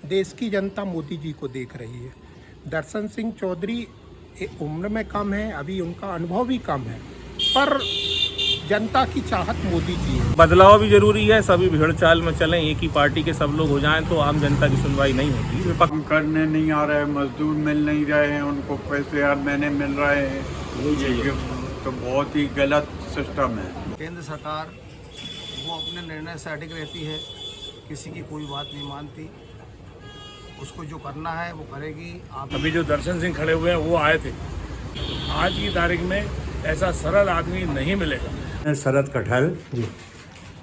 देश की जनता मोदी जी को देख रही है। दर्शन सिंह चौधरी उम्र में कम है, अभी उनका अनुभव भी कम है, पर जनता की चाहत मोदी जी है। बदलाव भी जरूरी है, सभी भीड़ चाल में चलें, एक ही पार्टी के सब लोग हो जाएं तो आम जनता की सुनवाई नहीं होती। काम करने नहीं आ रहे, मजदूर मिल नहीं रहे हैं, उनको पैसे हर महीने मिल रहे हैं, तो बहुत ही गलत सिस्टम है। केंद्र सरकार वो अपने निर्णय से अडिग रहती है, किसी की कोई बात नहीं मानती, उसको जो करना है वो करेगी। अभी जो दर्शन सिंह खड़े हुए हैं वो आए थे, आज की तारीख में ऐसा सरल आदमी नहीं मिलेगा। मैं शरद कठल,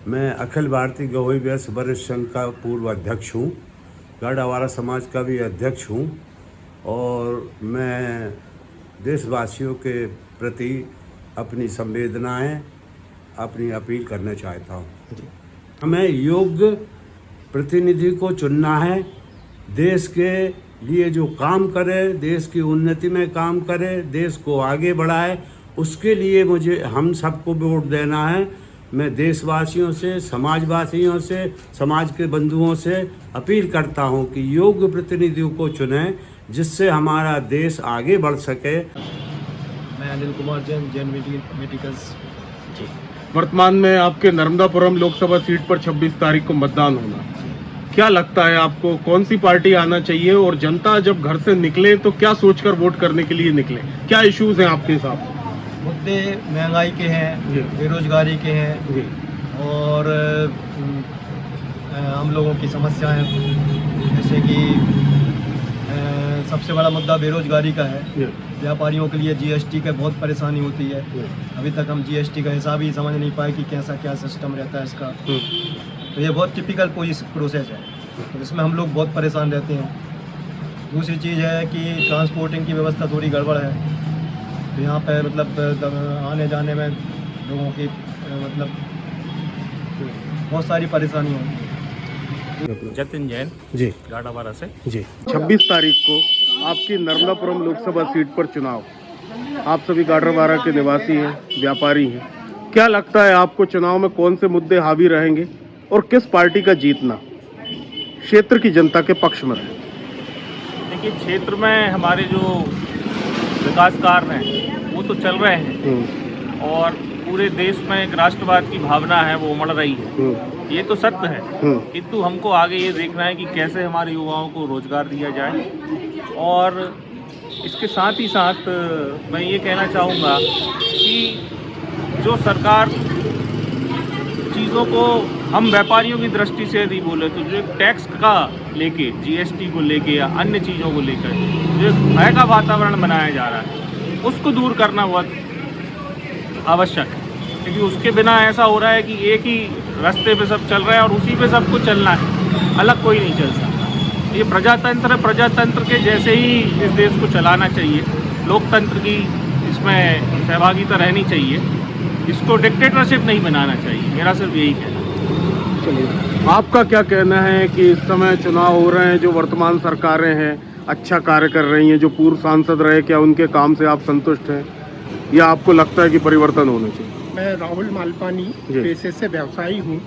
मैं अखिल भारतीय गवई व्यास वरिष्ठ संघ का पूर्व अध्यक्ष हूँ, गढ़ आवारा समाज का भी अध्यक्ष हूँ और मैं देशवासियों के प्रति अपनी संवेदनाएं, अपनी अपील करना चाहता हूँ। हमें योग्य प्रतिनिधि को चुनना है, देश के लिए जो काम करे, देश की उन्नति में काम करे, देश को आगे बढ़ाए, उसके लिए मुझे हम सबको वोट देना है। मैं देशवासियों से, समाजवासियों से, समाज के बंधुओं से अपील करता हूं कि योग्य प्रतिनिधियों को चुनें, जिससे हमारा देश आगे बढ़ सके। मैं अनिल कुमार जैन, जैन मेडिकल्स। वर्तमान में आपके नर्मदापुरम लोकसभा सीट पर 26 तारीख को मतदान होना, क्या लगता है आपको कौन सी पार्टी आना चाहिए और जनता जब घर से निकले तो क्या सोचकर वोट करने के लिए निकले? क्या इश्यूज हैं आपके हिसाब से? मुद्दे महंगाई के हैं, बेरोजगारी के हैं और हम लोगों की समस्याएं, जैसे कि सबसे बड़ा मुद्दा बेरोजगारी का है। व्यापारियों के लिए जीएसटी का बहुत परेशानी होती है। अभी तक हम जीएसटी का हिसाब ही समझ नहीं पाए कि कैसा क्या सिस्टम रहता है इसका। तो ये बहुत टिपिकल प्रोसेस है, तो इसमें हम लोग बहुत परेशान रहते हैं। दूसरी चीज़ है कि ट्रांसपोर्टिंग की व्यवस्था थोड़ी गड़बड़ है, तो यहाँ पे मतलब आने जाने में लोगों की मतलब बहुत सारी परेशानी होती है। जतिन जैन जी, गाड़ावाड़ा से जी। 26 तारीख को आपकी नर्मदापुरम लोकसभा सीट पर चुनाव, आप सभी गाड़ावाड़ा के निवासी हैं, व्यापारी हैं, क्या लगता है आपको चुनाव में कौन से मुद्दे हावी रहेंगे और किस पार्टी का जीतना क्षेत्र की जनता के पक्ष में रहे? देखिए, क्षेत्र में हमारे जो विकास कार्य हैं वो तो चल रहे हैं और पूरे देश में एक राष्ट्रवाद की भावना है वो उमड़ रही है, ये तो सत्य है। किंतु हमको आगे ये देखना है कि कैसे हमारे युवाओं को रोजगार दिया जाए और इसके साथ ही साथ मैं ये कहना चाहूँगा कि जो सरकार चीज़ों को, हम व्यापारियों की दृष्टि से यदि बोले तो जो टैक्स का लेके, जीएसटी को लेके या अन्य चीज़ों को लेकर जो भय का वातावरण बनाया जा रहा है, उसको दूर करना बहुत आवश्यक है, क्योंकि उसके बिना ऐसा हो रहा है कि एक ही रास्ते पे सब चल रहा है और उसी पे सबको चलना है, अलग कोई नहीं चल सकता। ये प्रजातंत्र है, प्रजातंत्र के जैसे ही इस देश को चलाना चाहिए, लोकतंत्र की इसमें सहभागिता रहनी चाहिए, इसको डिक्टेटरशिप नहीं बनाना चाहिए, मेरा सिर्फ यही कहना है। चलिए, आपका क्या कहना है कि इस समय चुनाव हो रहे हैं, जो वर्तमान सरकारें हैं अच्छा कार्य कर रही हैं, जो पूर्व सांसद रहे, क्या उनके काम से आप संतुष्ट हैं या आपको लगता है कि परिवर्तन होना चाहिए? मैं राहुल मालपानी पेशे से व्यवसायी हूँ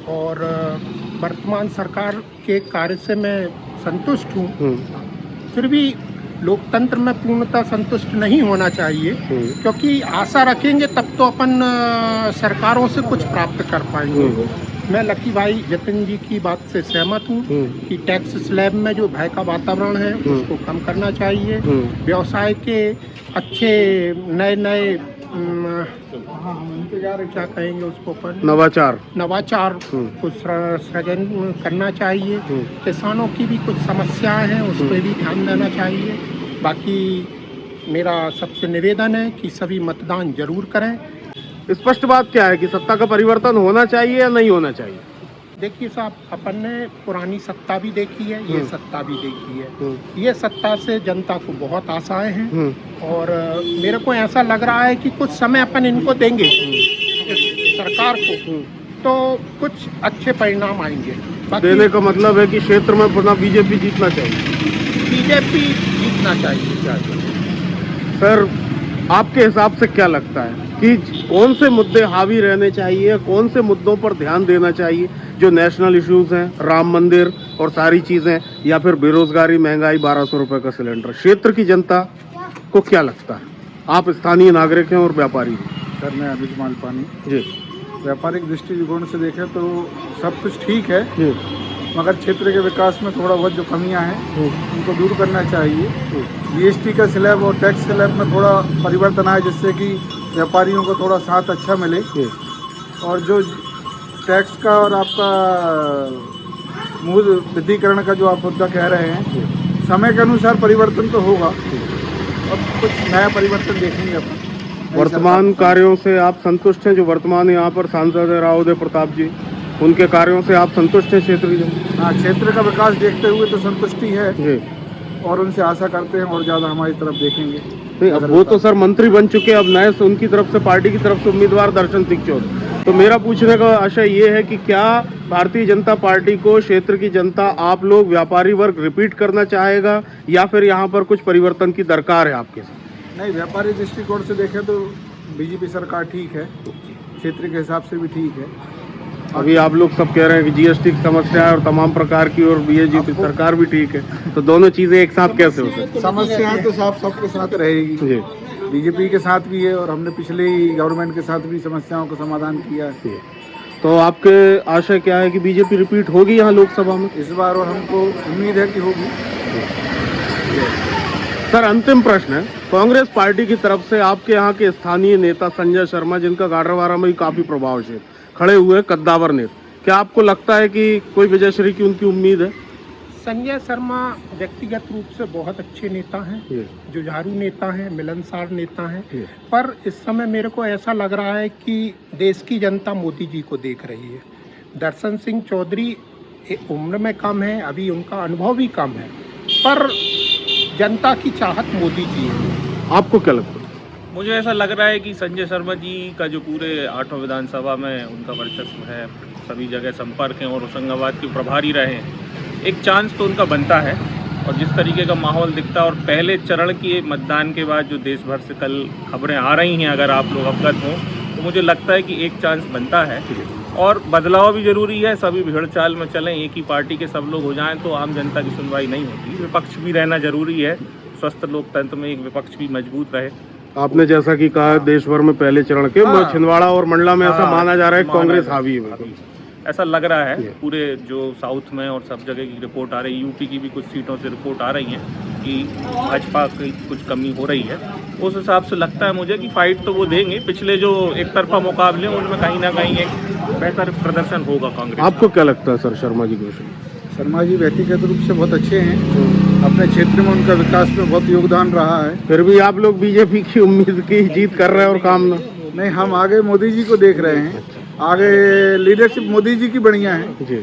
और वर्तमान सरकार के कार्य से मैं संतुष्ट हूँ, फिर भी लोकतंत्र में पूर्णतः संतुष्ट नहीं होना चाहिए, क्योंकि आशा रखेंगे तब तो अपन सरकारों से कुछ प्राप्त कर पाएंगे। मैं लकी भाई जतिन जी की बात से सहमत हूँ कि टैक्स स्लैब में जो भय का वातावरण है उसको कम करना चाहिए। व्यवसाय के अच्छे नए क्या कहेंगे उसको, नवाचार को सृजन करना चाहिए। किसानों की भी कुछ समस्याएं हैं, उस पर भी ध्यान देना चाहिए। बाकी मेरा सबसे निवेदन है कि सभी मतदान जरूर करें। स्पष्ट बात क्या है कि सत्ता का परिवर्तन होना चाहिए या नहीं होना चाहिए? देखिए साहब, अपन ने पुरानी सत्ता भी देखी है, ये सत्ता भी देखी है। ये सत्ता से जनता को बहुत आशाएं हैं और मेरे को ऐसा लग रहा है कि कुछ समय अपन इनको देंगे, इस सरकार को, तो कुछ अच्छे परिणाम आएंगे। देने का मतलब है कि क्षेत्र में पुनः बीजेपी जीतना चाहिए। बीजेपी जीतना चाहिए। सर, आपके हिसाब से क्या लगता है कि कौन से मुद्दे हावी रहने चाहिए, कौन से मुद्दों पर ध्यान देना चाहिए? जो नेशनल इश्यूज हैं, राम मंदिर, और सारी चीज़ें, या फिर बेरोजगारी, महंगाई, 1200 रुपये का सिलेंडर। क्षेत्र की जनता को क्या लगता है? आप स्थानीय नागरिक हैं और व्यापारी हैं। सर मैं अभिज मालपानी जी। व्यापारिक दृष्टिकोण से देखें तो सब कुछ ठीक है, जी। मगर क्षेत्र के विकास में थोड़ा बहुत जो कमियां हैं उनको दूर करना चाहिए। जीएसटी का स्लैब और टैक्स स्लैब में थोड़ा परिवर्तन आए जिससे कि व्यापारियों को थोड़ा साथ अच्छा मिले, और जो टैक्स का और आपका मूल विधिकरण का जो आप मुद्दा कह रहे हैं, समय के अनुसार परिवर्तन तो होगा और कुछ नया परिवर्तन देखेंगे अपन। वर्तमान कार्यों से आप संतुष्ट हैं? जो वर्तमान यहाँ पर सांसद है राव उदय प्रताप जी, उनके कार्यों से आप संतुष्ट हैं क्षेत्र की जनता? हाँ, क्षेत्र का विकास देखते हुए तो संतुष्टि है जी। और उनसे आशा करते हैं और ज़्यादा हमारी तरफ देखेंगे। नहीं, अब वो तो सर मंत्री बन चुके हैं, अब नए से उनकी तरफ से, पार्टी की तरफ से उम्मीदवार दर्शन सिंह चौधरी। तो मेरा पूछने का आशय ये है कि क्या भारतीय जनता पार्टी को क्षेत्र की जनता, आप लोग, व्यापारी वर्ग रिपीट करना चाहेगा, या फिर यहाँ पर कुछ परिवर्तन की दरकार है आपके साथ? नहीं, व्यापारी दृष्टिकोण से देखें तो बीजेपी सरकार ठीक है, क्षेत्र के हिसाब से भी ठीक है। अभी आप लोग सब कह रहे हैं कि जीएसटी की समस्या है और तमाम प्रकार की, और बीजेपी सरकार भी ठीक है, तो दोनों चीजें एक साथ कैसे हो सकती? समस्याएं तो साफ सबके साथ रहेगी जी। बीजेपी के साथ भी है और हमने पिछले गवर्नमेंट के साथ भी समस्याओं का समाधान किया है। तो आपके आशय क्या है कि बीजेपी रिपीट होगी यहाँ लोकसभा में इस बार, और हमको उम्मीद है कि होगी। सर अंतिम प्रश्न है, कांग्रेस पार्टी की तरफ से आपके यहाँ के स्थानीय नेता संजय शर्मा, जिनका गाडरवारा में ही काफी प्रभावशील खड़े हुए कद्दावर नेता, क्या आपको लगता है कि कोई विजयश्री की उनकी उम्मीद है? संजय शर्मा व्यक्तिगत रूप से बहुत अच्छे नेता हैं, जुझारू नेता हैं, मिलनसार नेता हैं, पर इस समय मेरे को ऐसा लग रहा है कि देश की जनता मोदी जी को देख रही है। दर्शन सिंह चौधरी उम्र में कम है, अभी उनका अनुभव भी कम है, पर जनता की चाहत मोदी जी है। आपको क्या लगता है? मुझे ऐसा लग रहा है कि संजय शर्मा जी का जो पूरे 8वां विधानसभा में उनका वर्चस्व है, सभी जगह संपर्क हैं और होशंगाबाद के प्रभारी रहे हैं, एक चांस तो उनका बनता है। और जिस तरीके का माहौल दिखता है, और पहले चरण के मतदान के बाद जो देश भर से कल खबरें आ रही हैं, अगर आप लोग अवगत हों, तो मुझे लगता है कि एक चांस बनता है। और बदलाव भी जरूरी है, सभी भीड़ चाल में चलें, एक ही पार्टी के सब लोग हो जाएं तो आम जनता की सुनवाई नहीं होती। विपक्ष भी रहना जरूरी है, स्वस्थ लोकतंत्र में एक विपक्ष भी मजबूत रहे। आपने जैसा कि कहा देश भर में पहले चरण के छिंदवाड़ा और मंडला में ऐसा माना जा रहा है कांग्रेस हावी है, ऐसा लग रहा है। पूरे जो साउथ में और सब जगह की रिपोर्ट आ रही है, यूपी की भी कुछ सीटों से रिपोर्ट आ रही है कि भाजपा की कुछ कमी हो रही है। उस हिसाब से लगता है मुझे कि फाइट तो वो देंगे। पिछले जो एक तरफा मुकाबले उनमें कहीं ना कहीं एक बेहतर प्रदर्शन होगा कांग्रेस। आपको क्या लगता है सर शर्मा जी को? शर्मा जी व्यक्तिगत रूप से बहुत अच्छे हैं, अपने क्षेत्र में उनका विकास में बहुत योगदान रहा है। फिर भी आप लोग बीजेपी की उम्मीद की जीत कर रहे हैं और काम ना? नहीं, हम आगे मोदी जी को देख रहे हैं, आगे लीडरशिप मोदी जी की बढ़िया है जी।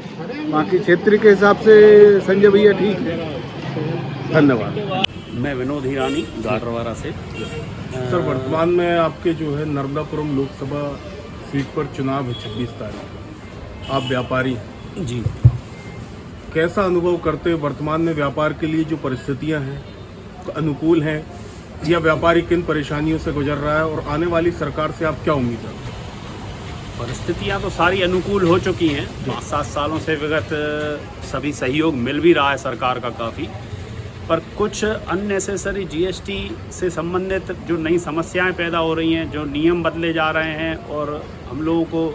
बाकी क्षेत्र के हिसाब से संजय भैया ठीक है। धन्यवाद। मैं विनोद हिरानी गाडरवारा से। सर वर्तमान में आपके जो है नर्मदापुरम लोकसभा सीट पर चुनाव है 26 तारीख, आप व्यापारी जी, कैसा अनुभव करते हैं? वर्तमान में व्यापार के लिए जो परिस्थितियां हैं अनुकूल हैं, या व्यापारी किन परेशानियों से गुजर रहा है, और आने वाली सरकार से आप क्या उम्मीद है? परिस्थितियां तो सारी अनुकूल हो चुकी हैं। 5-7 सालों से विगत सभी सहयोग मिल भी रहा है सरकार का काफ़ी, पर कुछ अननेसेसरी जीएसटी से संबंधित जो नई समस्याएं पैदा हो रही हैं, जो नियम बदले जा रहे हैं और हम लोगों को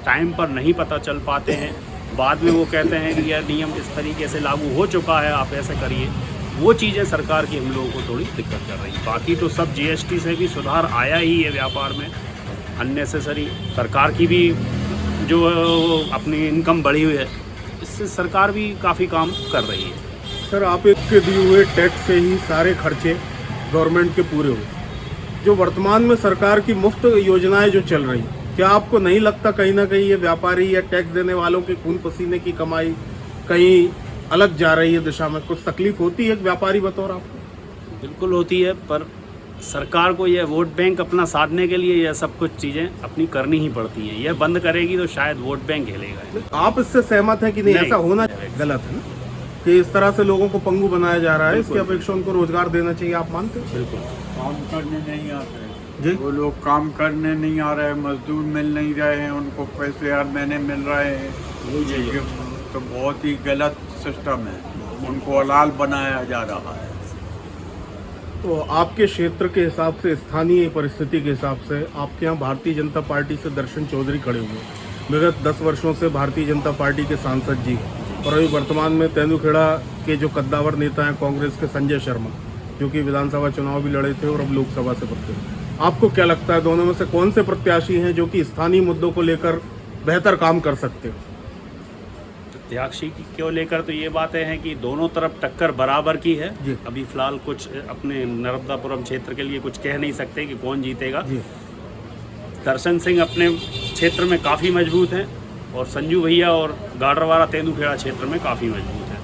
टाइम पर नहीं पता चल पाते हैं, बाद में वो कहते हैं कि यह नियम इस तरीके से लागू हो चुका है, आप ऐसे करिए, वो चीज़ें सरकार की हम लोगों को थोड़ी दिक्कत कर रही है। बाकी तो सब जीएसटी से भी सुधार आया ही है व्यापार में। अननेसेसरी सरकार की भी जो अपनी इनकम बढ़ी हुई है, इससे सरकार भी काफ़ी काम कर रही है। सर आप एक के दिए हुए टैक्स से ही सारे खर्चे गवर्नमेंट के पूरे हुए, जो वर्तमान में सरकार की मुफ्त योजनाएं जो चल रही, क्या आपको नहीं लगता कहीं ना कहीं ये व्यापारी या टैक्स देने वालों के खून पसीने की कमाई कहीं अलग जा रही है दिशा में? कुछ तकलीफ होती है व्यापारी बतौर आपको? बिल्कुल होती है, पर सरकार को यह वोट बैंक अपना साधने के लिए यह सब कुछ चीज़ें अपनी करनी ही पड़ती हैं। यह बंद करेगी तो शायद वोट बैंक हिलेगा। आप इससे सहमत हैं कि नहीं ऐसा होना गलत है ना, कि इस तरह से लोगों को पंगु बनाया जा रहा है? इसकी अपेक्षा उनको रोजगार देना चाहिए, आप मानते हैं? बिल्कुल। काम करने नहीं आते जी, वो लोग काम करने नहीं आ रहे, मजदूर मिल नहीं रहे हैं, उनको पैसे हर महीने मिल रहे हैं, तो बहुत ही गलत सिस्टम है, उनको हलाल बनाया जा रहा है। तो आपके क्षेत्र के हिसाब से, स्थानीय परिस्थिति के हिसाब से, आपके यहाँ भारतीय जनता पार्टी से दर्शन चौधरी खड़े हुए हैं। विगत 10 वर्षों से भारतीय जनता पार्टी के सांसद जी, और अभी वर्तमान में तेंदुखेड़ा के जो कद्दावर नेता हैं कांग्रेस के संजय शर्मा, जो कि विधानसभा चुनाव भी लड़े थे और अब लोकसभा से पड़ते हैं। आपको क्या लगता है दोनों में से कौन से प्रत्याशी हैं जो कि स्थानीय मुद्दों को लेकर बेहतर काम कर सकते हैं? प्रत्याशी को लेकर तो ये बातें हैं कि दोनों तरफ टक्कर बराबर की है। अभी फिलहाल कुछ अपने नर्मदापुरम क्षेत्र के लिए कुछ कह नहीं सकते कि कौन जीतेगा। दर्शन सिंह अपने क्षेत्र में काफ़ी मजबूत हैं और संजू भैया और गाडरवारा तेंदुखेड़ा क्षेत्र में काफ़ी मजबूत हैं।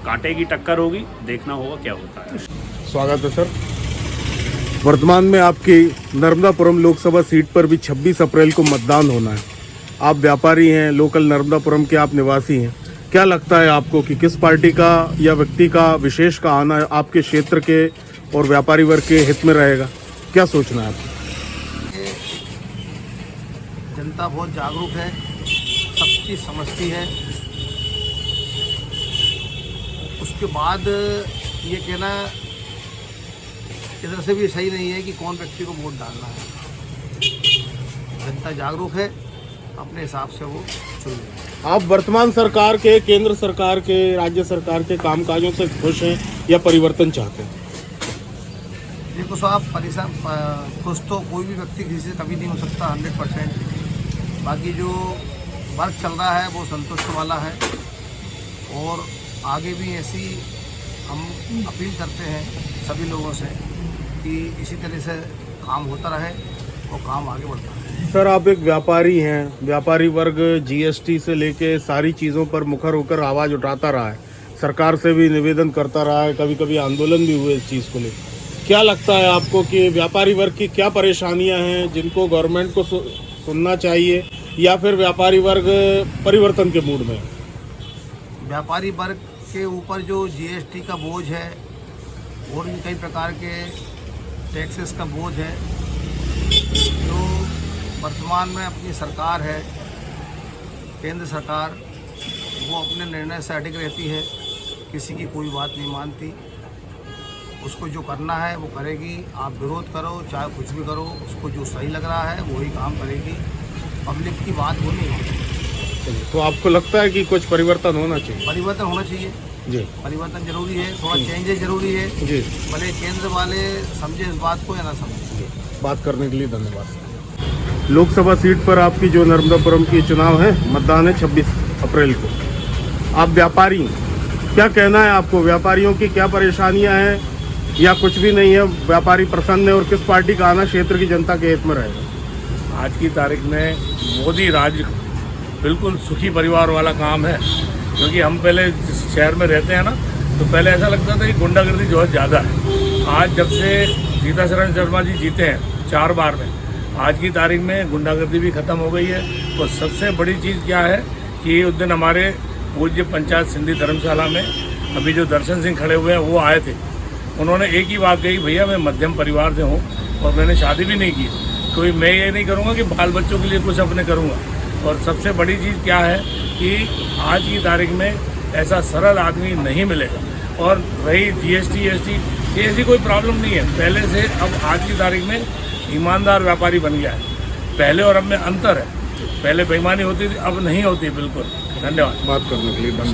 कांटे की टक्कर होगी, देखना होगा क्या होता है। स्वागत है सर। वर्तमान में आपकी नर्मदापुरम लोकसभा सीट पर भी 26 अप्रैल को मतदान होना है। आप व्यापारी हैं, लोकल नर्मदापुरम के आप निवासी हैं। क्या लगता है आपको कि किस पार्टी का या व्यक्ति का विशेष का आना आपके क्षेत्र के और व्यापारी वर्ग के हित में रहेगा? क्या सोचना है आपको? जनता बहुत जागरूक है, सब चीज़ समझती है। उसके बाद ये कहना इधर से भी सही नहीं है कि कौन व्यक्ति को वोट डालना है। जनता जागरूक है, अपने हिसाब से वो चुन लें। आप वर्तमान सरकार के, केंद्र सरकार के, राज्य सरकार के कामकाजों से खुश हैं या परिवर्तन चाहते हैं? देखो साहब, खुश तो कोई भी व्यक्ति किसी से कभी नहीं हो सकता 100%। बाकी जो वर्क चल रहा है वो संतुष्ट वाला है और आगे भी ऐसी हम अपील करते हैं सभी लोगों से कि इसी तरह से काम होता रहे और काम आगे बढ़ता रहे। सर, आप एक व्यापारी हैं। व्यापारी वर्ग जीएसटी से लेके सारी चीज़ों पर मुखर होकर आवाज़ उठाता रहा है, सरकार से भी निवेदन करता रहा है, कभी कभी आंदोलन भी हुए इस चीज़ को लेकर। क्या लगता है आपको कि व्यापारी वर्ग की क्या परेशानियां हैं जिनको गवर्नमेंट को सुनना चाहिए, या फिर व्यापारी वर्ग परिवर्तन के मूड में? व्यापारी वर्ग के ऊपर जो जीएसटी का बोझ है और भी कई प्रकार के टैक्सेस का बोझ है, जो वर्तमान में अपनी सरकार है, केंद्र सरकार, वो अपने निर्णय से अडिग रहती है, किसी की कोई बात नहीं मानती। उसको जो करना है वो करेगी। आप विरोध करो, चाहे कुछ भी करो, उसको जो सही लग रहा है वही काम करेगी। पब्लिक की बात वो नहीं होगी। तो आपको लगता है कि कुछ परिवर्तन होना चाहिए? परिवर्तन होना चाहिए जी, परिवर्तन जरूरी है, थोड़ा चेंजेस जरूरी है जी। भले केंद्र वाले समझे इस बात को या ना समझे। बात करने के लिए धन्यवाद। लोकसभा सीट पर आपकी जो नर्मदापुरम की चुनाव है, मतदान है 26 अप्रैल को। आप व्यापारी हैं, क्या कहना है आपको? व्यापारियों की क्या परेशानियां हैं या कुछ भी नहीं है? व्यापारी प्रसन्न है और किस पार्टी का आना क्षेत्र की जनता के हित में रहेगा? आज की तारीख में मोदी राज बिल्कुल सुखी परिवार वाला काम है। क्योंकि हम पहले जिस शहर में रहते हैं ना, तो पहले ऐसा लगता था कि गुंडागर्दी बहुत ज़्यादा है। आज जब से सीतासरण शर्मा जी जीते हैं 4 बार में, आज की तारीख में गुंडागर्दी भी ख़त्म हो गई है। और सबसे बड़ी चीज़ क्या है कि उस दिन हमारे पूज्य पंचायत सिंधी धर्मशाला में अभी जो दर्शन सिंह खड़े हुए हैं वो आए थे। उन्होंने एक ही बात कही, भैया मैं मध्यम परिवार से हूँ और मैंने शादी भी नहीं की, कोई मैं ये नहीं करूँगा कि बाल बच्चों के लिए कुछ अपने करूँगा। और सबसे बड़ी चीज़ क्या है कि आज की तारीख में ऐसा सरल आदमी नहीं मिलेगा। और रही जीएसटी ये ऐसी कोई प्रॉब्लम नहीं है पहले से। अब आज की तारीख में ईमानदार व्यापारी बन गया है। पहले और अब में अंतर है, पहले बेईमानी होती थी, अब नहीं होती बिल्कुल। धन्यवाद। बात करने के लिए धन्यवाद।